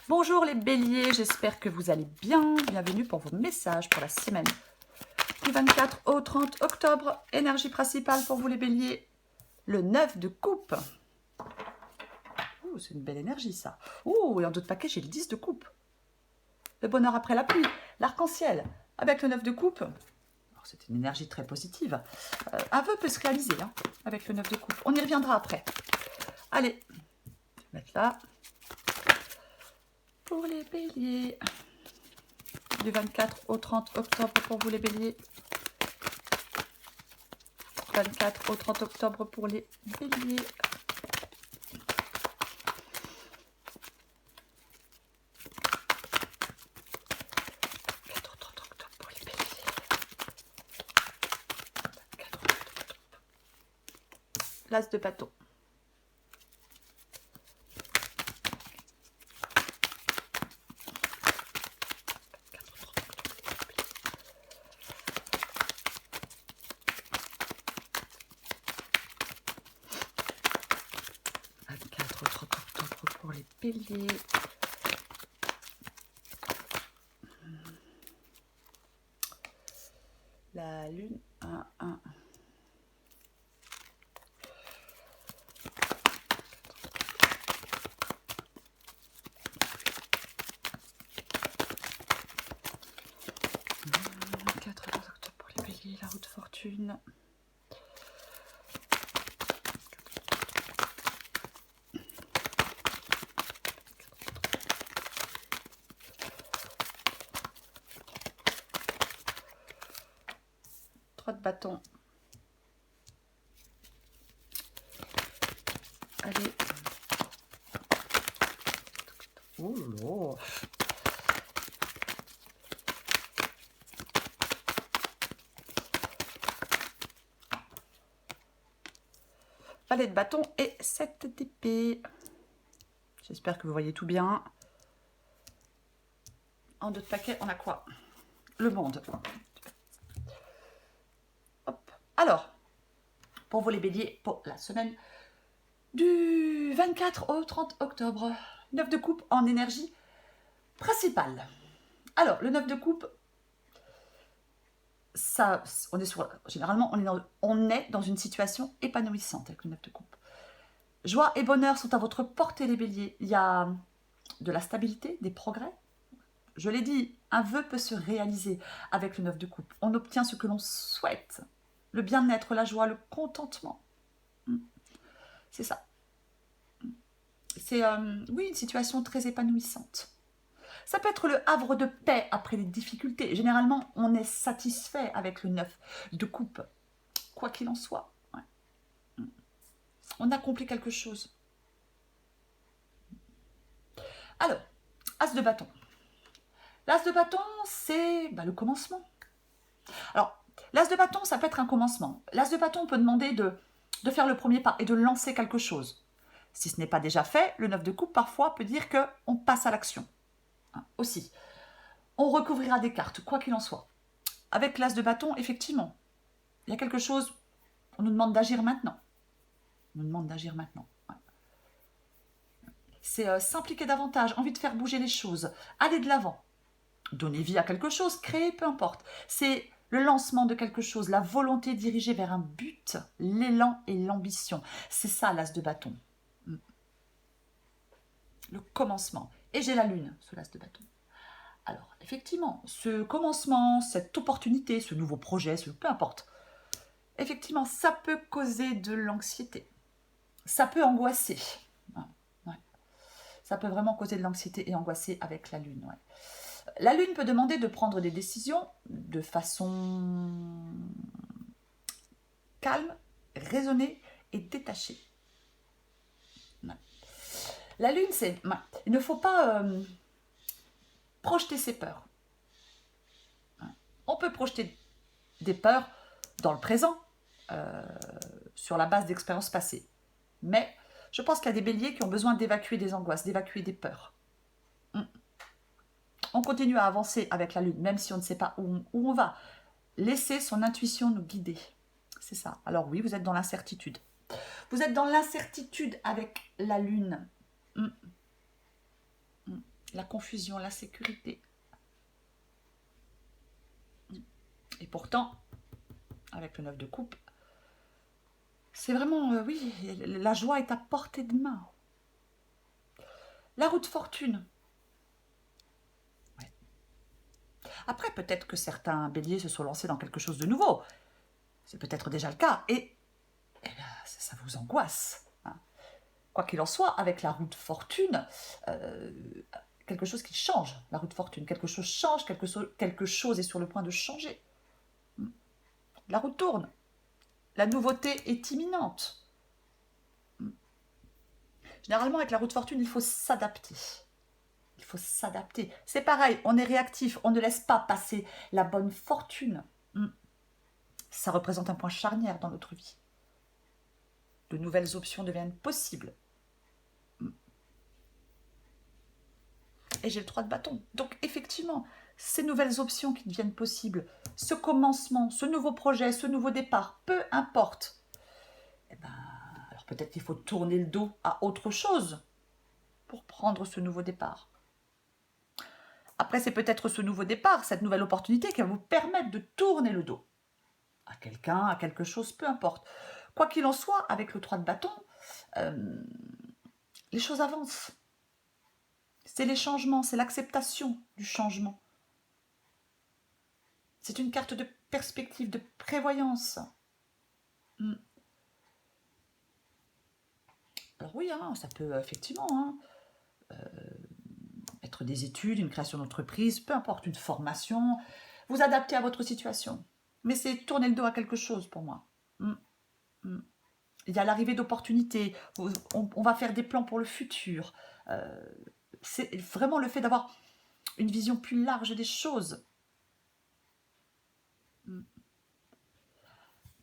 Bonjour les béliers, j'espère que vous allez bien. Bienvenue pour vos messages pour la semaine du 24 au 30 octobre. Énergie principale pour vous les béliers, le 9 de coupe. C'est une belle énergie ça. Et en d'autres paquets, j'ai le 10 de coupe. Le bonheur après la pluie, l'arc-en-ciel avec le 9 de coupe. C'est une énergie très positive. Un vœu peut se réaliser avec le 9 de coupe. On y reviendra après. Allez, je vais mettre là. Pour les béliers, du 24 au 30 octobre pour vous les béliers. 24 au 30 octobre pour les béliers. L'as de bâton. Pour les béliers. La lune 1. Octobre pour les béliers, la route fortune. De bâton. Allez. Oh là. Valet de bâton et 7 d'épée. J'espère que vous voyez tout bien. En d'autres paquets, on a quoi? Le monde. Hop. Alors, pour vous les béliers, pour la semaine du 24 au 30 octobre, 9 de coupe en énergie principale. Alors, le 9 de coupe, ça, généralement, on est dans une situation épanouissante avec le 9 de coupe. Joie et bonheur sont à votre portée, les béliers. Il y a de la stabilité, des progrès. Je l'ai dit, un vœu peut se réaliser avec le 9 de coupe. On obtient ce que l'on souhaite. Le bien-être, la joie, le contentement. C'est ça. C'est, oui, une situation très épanouissante. Ça peut être le havre de paix après les difficultés. Généralement, on est satisfait avec le 9 de coupe. Quoi qu'il en soit. Ouais. On accomplit quelque chose. Alors, As de bâton. L'As de bâton, c'est le commencement. Alors, l'As de bâton, ça peut être un commencement. L'As de bâton, on peut demander de faire le premier pas et de lancer quelque chose. Si ce n'est pas déjà fait, le 9 de coupe, parfois, peut dire qu'on passe à l'action. Aussi. On recouvrira des cartes, quoi qu'il en soit. Avec l'As de bâton, effectivement, il y a quelque chose, on nous demande d'agir maintenant. On nous demande d'agir maintenant. Ouais. C'est s'impliquer davantage, envie de faire bouger les choses, aller de l'avant, donner vie à quelque chose, créer, peu importe. C'est le lancement de quelque chose, la volonté dirigée vers un but, l'élan et l'ambition. C'est ça l'As de bâton. Le commencement. Et j'ai la lune sous l'As de bâton. Alors, effectivement, ce commencement, cette opportunité, ce nouveau projet, peu importe, effectivement, ça peut causer de l'anxiété. Ça peut angoisser. Ouais. Ça peut vraiment causer de l'anxiété et angoisser avec la lune. Ouais. La lune peut demander de prendre des décisions de façon calme, raisonnée et détachée. Ouais. La lune, c'est... Ouais. Il ne faut pas projeter ses peurs. Ouais. On peut projeter des peurs dans le présent, sur la base d'expériences passées. Mais je pense qu'il y a des béliers qui ont besoin d'évacuer des angoisses, d'évacuer des peurs. On continue à avancer avec la lune, même si on ne sait pas où on va. Laisser son intuition nous guider. C'est ça. Alors oui, vous êtes dans l'incertitude. Vous êtes dans l'incertitude avec la lune. la confusion, l'insécurité. Et pourtant, avec le 9 de coupe, c'est vraiment, oui, la joie est à portée de main. La roue de fortune. Ouais. Après, peut-être que certains béliers se sont lancés dans quelque chose de nouveau. C'est peut-être déjà le cas. Et ben, ça vous angoisse. Hein. Quoi qu'il en soit, avec la roue de fortune, quelque chose qui change. La roue de fortune, quelque chose change, quelque chose est sur le point de changer. La roue tourne. La nouveauté est imminente. Généralement, avec la roue de fortune, il faut s'adapter. Il faut s'adapter. C'est pareil, on est réactif, on ne laisse pas passer la bonne fortune. Ça représente un point charnière dans notre vie. De nouvelles options deviennent possibles. Et j'ai le 3 de bâton. Donc effectivement, ces nouvelles options qui deviennent possibles, ce commencement, ce nouveau projet, ce nouveau départ, peu importe. Eh ben, alors peut-être qu'il faut tourner le dos à autre chose pour prendre ce nouveau départ. Après, c'est peut-être ce nouveau départ, cette nouvelle opportunité qui va vous permettre de tourner le dos à quelqu'un, à quelque chose, peu importe. Quoi qu'il en soit, avec le 3 de bâton, les choses avancent. C'est les changements, c'est l'acceptation du changement. C'est une carte de perspective, de prévoyance. Alors oui, hein, ça peut effectivement être des études, une création d'entreprise, peu importe, une formation. Vous adaptez à votre situation. Mais c'est tourner le dos à quelque chose pour moi. Il y a l'arrivée d'opportunités. On va faire des plans pour le futur. C'est vraiment le fait d'avoir une vision plus large des choses.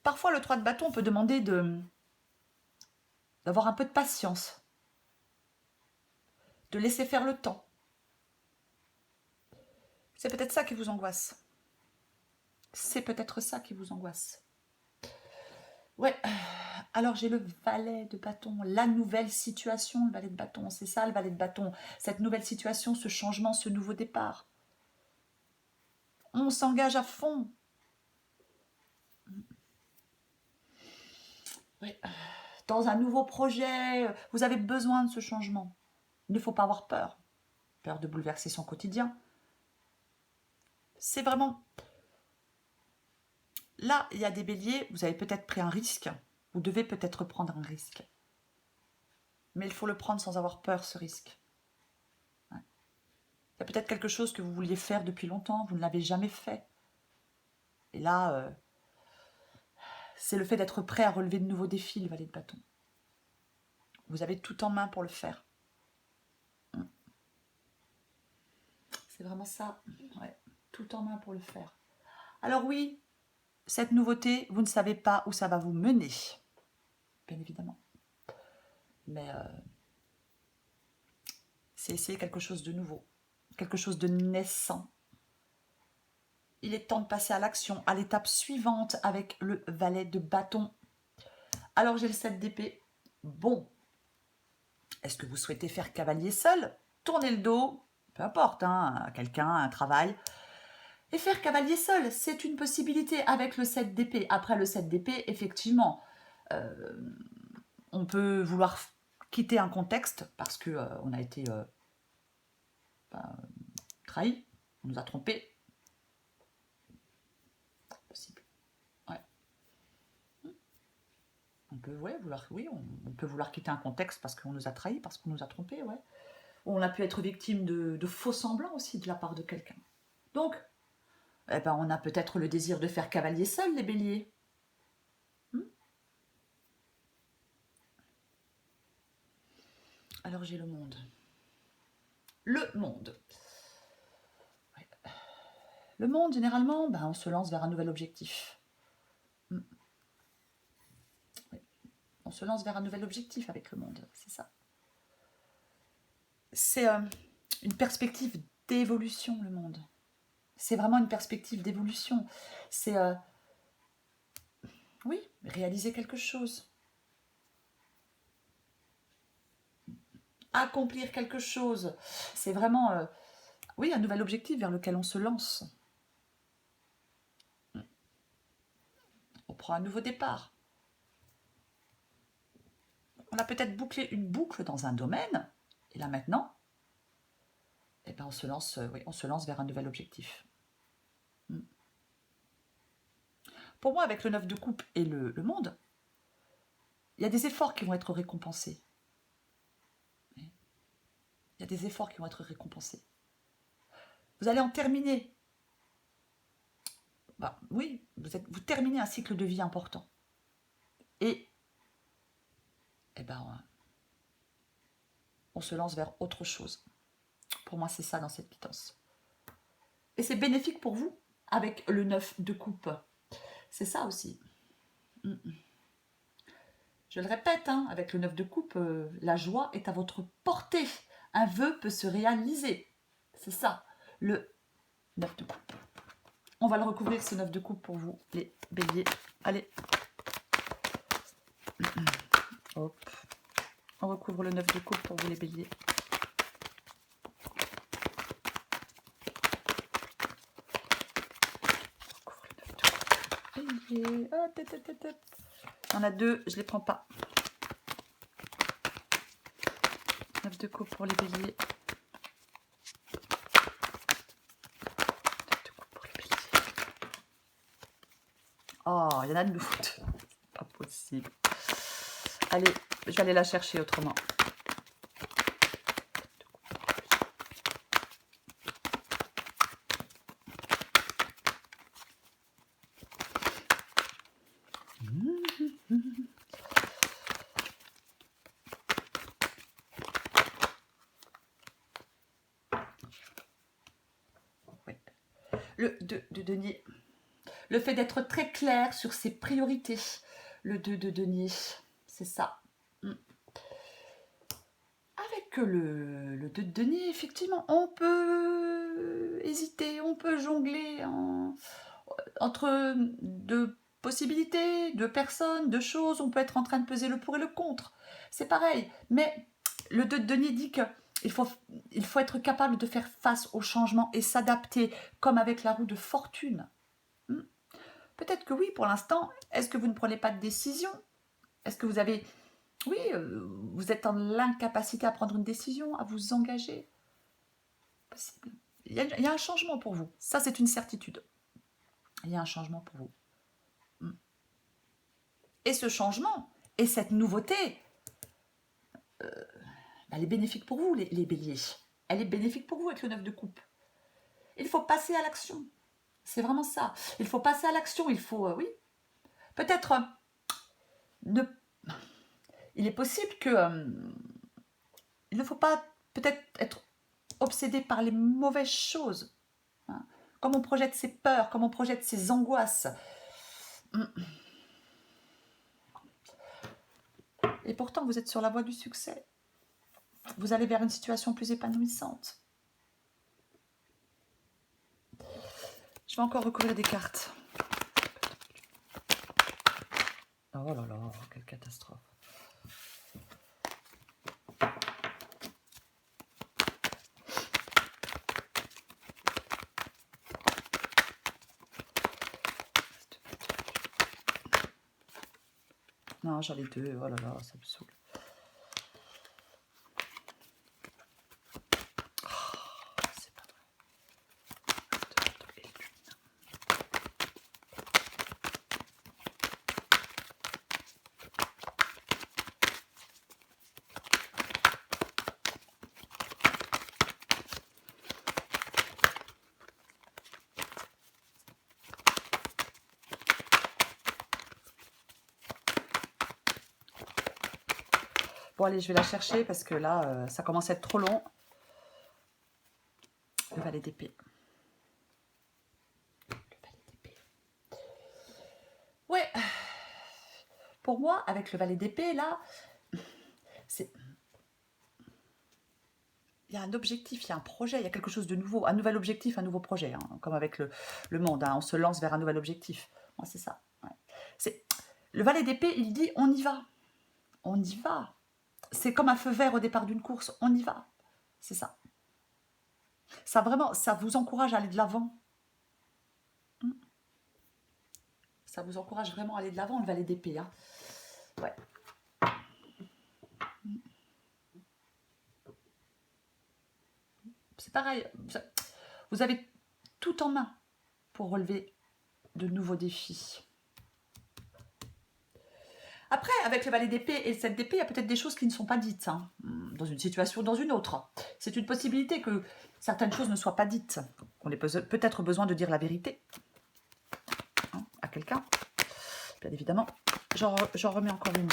Parfois, le 3 de bâton peut demander d'avoir un peu de patience, de laisser faire le temps. C'est peut-être ça qui vous angoisse. C'est peut-être ça qui vous angoisse. Ouais, alors j'ai le valet de bâton, la nouvelle situation, le valet de bâton, c'est ça le valet de bâton, cette nouvelle situation, ce changement, ce nouveau départ. On s'engage à fond. Ouais. Dans un nouveau projet, vous avez besoin de ce changement. Il ne faut pas avoir peur. Peur de bouleverser son quotidien. C'est vraiment... Là, il y a des béliers, vous avez peut-être pris un risque. Vous devez peut-être prendre un risque. Mais il faut le prendre sans avoir peur, ce risque. Ouais. Il y a peut-être quelque chose que vous vouliez faire depuis longtemps, vous ne l'avez jamais fait. Et là, c'est le fait d'être prêt à relever de nouveaux défis, le valet de bâton. Vous avez tout en main pour le faire. C'est vraiment ça. Ouais. Tout en main pour le faire. Alors oui, cette nouveauté, vous ne savez pas où ça va vous mener. Bien évidemment. Mais c'est essayer quelque chose de nouveau. Quelque chose de naissant. Il est temps de passer à l'action, à l'étape suivante avec le valet de bâton. Alors j'ai le 7 d'épée. Bon. Est-ce que vous souhaitez faire cavalier seul? Tournez le dos, peu importe, hein, à quelqu'un, à un travail. Et faire cavalier seul, c'est une possibilité avec le 7 d'épée. Après le 7 d'épée, effectivement, on peut vouloir quitter un contexte parce qu'on a été trahi, on nous a trompés. Possible. Ouais. On peut, on peut vouloir quitter un contexte parce qu'on nous a trahis, parce qu'on nous a trompés, ouais. On a pu être victime de faux semblants aussi de la part de quelqu'un. Donc, eh ben, on a peut-être le désir de faire cavalier seul, les béliers. Alors j'ai le monde. Le monde. Ouais. Le monde, généralement, ben, on se lance vers un nouvel objectif. Ouais. On se lance vers un nouvel objectif avec le monde, c'est ça. C'est une perspective d'évolution, le monde. C'est vraiment une perspective d'évolution. C'est, oui, réaliser quelque chose. accomplir quelque chose. C'est vraiment, oui, un nouvel objectif vers lequel on se lance. On prend un nouveau départ. On a peut-être bouclé une boucle dans un domaine, et là maintenant, eh ben on se lance, oui, on se lance vers un nouvel objectif. Pour moi, avec le 9 de coupe et le monde, il y a des efforts qui vont être récompensés. Il y a des efforts qui vont être récompensés. Vous allez en terminer. Bah, oui, vous terminez un cycle de vie important. Et eh ben, on se lance vers autre chose. Pour moi, c'est ça dans cette quittance. Et c'est bénéfique pour vous avec le 9 de coupe. C'est ça aussi. Je le répète, hein, avec le 9 de coupe, la joie est à votre portée. Un vœu peut se réaliser. C'est ça, le 9 de coupe. On va le recouvrir, ce 9 de coupe pour vous, les béliers. Allez. Hop. On recouvre le 9 de coupe pour vous, les béliers. On recouvre le 9 de coupe. Bélier. Oh, il y en a deux, je ne les prends pas. 9 de coupe pour les béliers. 9 de coupe pour les béliers. Oh, il y en a de nouveau. C'est pas possible. Allez, je vais aller la chercher autrement. Oui. Le 2 de denier. Le fait d'être très clair sur ses priorités. Le 2 de denier. C'est ça. Avec le 2 de denier, effectivement, on peut hésiter, on peut jongler entre deux possibilités, deux personnes, deux choses. On peut être en train de peser le pour et le contre. C'est pareil. Mais le 2 de denier dit qu'il faut être capable de faire face au changement et s'adapter, comme avec la roue de fortune. Peut-être que oui, pour l'instant. Est-ce que vous ne prenez pas de décision? Est-ce que vous avez... Oui, vous êtes en l'incapacité à prendre une décision, à vous engager? Possible. Il y a un changement pour vous. Ça, c'est une certitude. Il y a un changement pour vous. Et ce changement, et cette nouveauté, elle est bénéfique pour vous, les béliers. Elle est bénéfique pour vous avec le 9 de coupe. Il faut passer à l'action. C'est vraiment ça. Il faut passer à l'action. Il faut, oui, peut-être il est possible que il ne faut pas peut-être être obsédé par les mauvaises choses. Hein. Comme on projette ses peurs, comme on projette ses angoisses. Et pourtant, vous êtes sur la voie du succès. Vous allez vers une situation plus épanouissante. Je vais encore recouvrir des cartes. Oh là là, quelle catastrophe. Non, j'en ai deux. Oh là là, ça me saoule. Oh, c'est pas vrai. Bon, allez, je vais la chercher parce que là, ça commence à être trop long. Le valet d'épée. Le valet d'épée. Ouais. Pour moi, avec le valet d'épée, là, c'est... Il y a un objectif, il y a un projet, il y a quelque chose de nouveau. Un nouvel objectif, un nouveau projet. Hein, comme avec le monde, hein, on se lance vers un nouvel objectif. Moi, c'est ça. Ouais. Le valet d'épée, il dit, on y va. On y va. c'est comme un feu vert au départ d'une course. On y va. C'est ça. Ça vraiment, ça vous encourage à aller de l'avant. Ça vous encourage vraiment à aller de l'avant, le valet d'épée. Hein. Ouais. C'est pareil. Vous avez tout en main pour relever de nouveaux défis. Après, avec le valet d'épée et le 7 d'épée, il y a peut-être des choses qui ne sont pas dites, hein, dans une situation ou dans une autre. C'est une possibilité que certaines choses ne soient pas dites. On ait peut-être besoin de dire la vérité, hein, à quelqu'un. Bien évidemment, j'en remets encore une.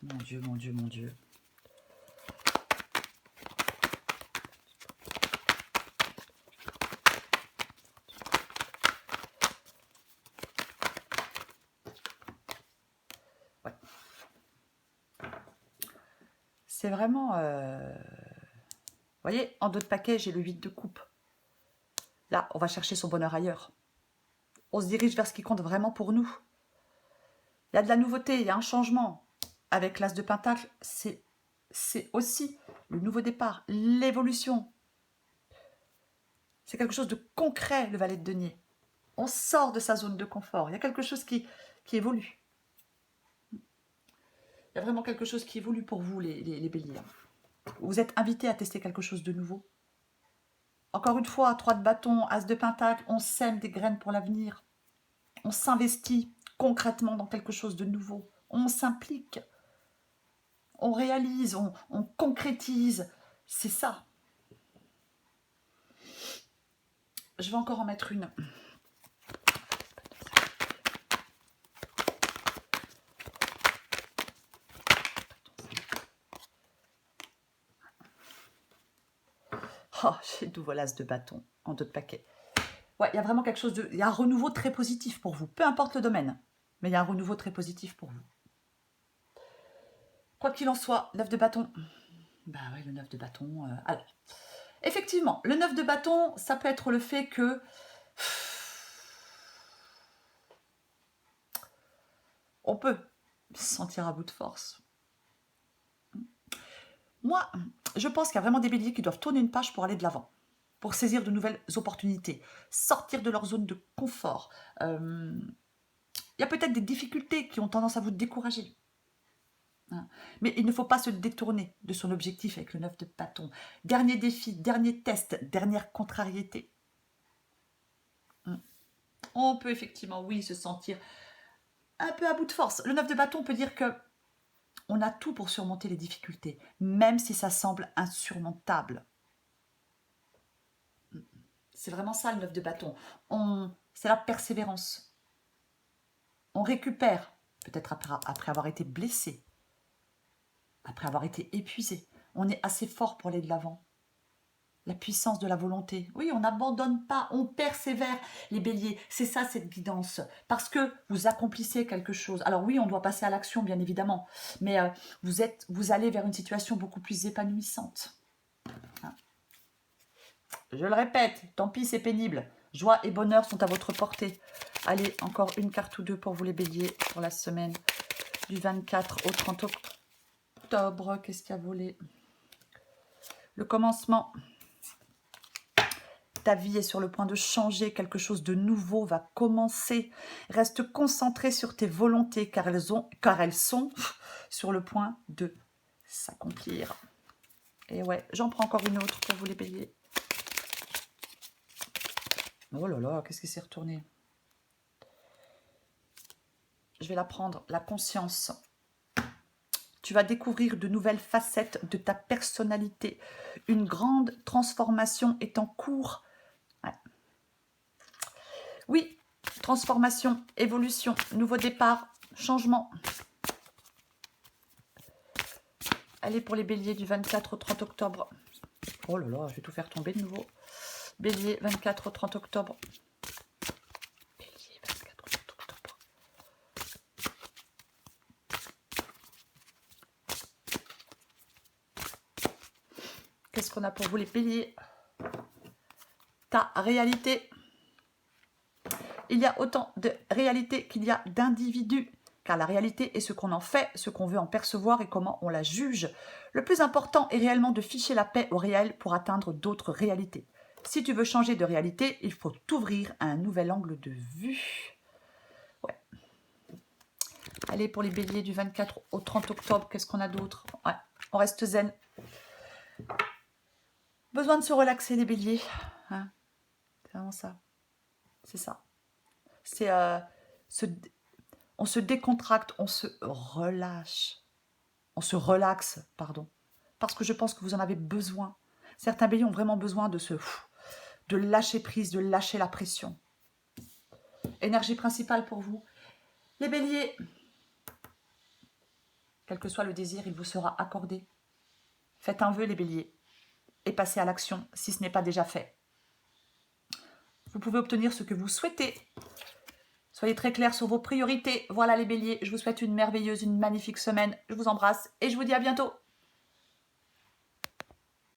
Mon Dieu, mon Dieu, mon Dieu. Ouais. C'est vraiment... Vous voyez, en dos de paquet, j'ai le 8 de coupe. Là, on va chercher son bonheur ailleurs. On se dirige vers ce qui compte vraiment pour nous. Il y a de la nouveauté, il y a un changement. Avec l'as de pentacle, c'est aussi le nouveau départ, l'évolution. C'est quelque chose de concret, le valet de denier. On sort de sa zone de confort. Il y a quelque chose qui évolue. Il y a vraiment quelque chose qui évolue pour vous, les béliers. Vous êtes invités à tester quelque chose de nouveau. Encore une fois, 3 de bâton, as de pentacle, on sème des graines pour l'avenir. On s'investit concrètement dans quelque chose de nouveau. On s'implique. On réalise, on concrétise. C'est ça. Je vais encore en mettre une. Oh, j'ai de l'as de bâton en dos de paquet. Ouais, il y a vraiment quelque chose de... Il y a un renouveau très positif pour vous, peu importe le domaine. Mais il y a un renouveau très positif pour vous. Quoi qu'il en soit, 9 de bâton. Bah ouais, le 9 de bâton. Alors, effectivement, le 9 de bâton, ça peut être le fait que... On peut se sentir à bout de force. Moi, je pense qu'il y a vraiment des béliers qui doivent tourner une page pour aller de l'avant, pour saisir de nouvelles opportunités, sortir de leur zone de confort. Il y a peut-être des difficultés qui ont tendance à vous décourager. Mais il ne faut pas se détourner de son objectif avec le 9 de bâton. Dernier défi, dernier test, dernière contrariété. On peut effectivement, oui, se sentir un peu à bout de force. Le 9 de bâton peut dire que on a tout pour surmonter les difficultés, même si ça semble insurmontable. C'est vraiment ça le 9 de bâton. C'est la persévérance. On récupère, peut-être après avoir été blessé, après avoir été épuisé. On est assez fort pour aller de l'avant. La puissance de la volonté. Oui, on n'abandonne pas, on persévère, les béliers. C'est ça, cette guidance. Parce que vous accomplissez quelque chose. Alors oui, on doit passer à l'action, bien évidemment. Mais vous allez vers une situation beaucoup plus épanouissante. Je le répète, tant pis, c'est pénible. Joie et bonheur sont à votre portée. Allez, encore une carte ou deux pour vous les béliers pour la semaine du 24 au 30 octobre. Qu'est-ce qui a volé? Le commencement. Ta vie est sur le point de changer, quelque chose de nouveau va commencer. Reste concentré sur tes volontés car elles sont sur le point de s'accomplir. Et ouais, j'en prends encore une autre pour vous les béliers. Oh là là, qu'est-ce qui s'est retourné? Je vais la prendre, la conscience. Tu vas découvrir de nouvelles facettes de ta personnalité. Une grande transformation est en cours. Ouais. Oui, transformation, évolution, nouveau départ, changement. Allez pour les béliers du 24 au 30 octobre. Oh là là, je vais tout faire tomber de nouveau. Bélier, 24 au 30 octobre. Bélier, 24 au 30 octobre. Qu'est-ce qu'on a pour vous les béliers? Ta réalité. Il y a autant de réalité qu'il y a d'individus, car la réalité est ce qu'on en fait, ce qu'on veut en percevoir et comment on la juge. Le plus important est réellement de ficher la paix au réel pour atteindre d'autres réalités. Si tu veux changer de réalité, il faut t'ouvrir à un nouvel angle de vue. Ouais. Allez, pour les béliers du 24 au 30 octobre, qu'est-ce qu'on a d'autre? Ouais, on reste zen. Besoin de se relaxer, les béliers. Hein, c'est vraiment ça. C'est ça. C'est on se décontracte, on se relâche. On se relaxe, pardon. Parce que je pense que vous en avez besoin. Certains béliers ont vraiment besoin de lâcher prise, de lâcher la pression. Énergie principale pour vous. Les béliers, quel que soit le désir, il vous sera accordé. Faites un vœu, les béliers, et passez à l'action si ce n'est pas déjà fait. Vous pouvez obtenir ce que vous souhaitez. Soyez très clairs sur vos priorités. Voilà les béliers, je vous souhaite une merveilleuse, une magnifique semaine. Je vous embrasse et je vous dis à bientôt.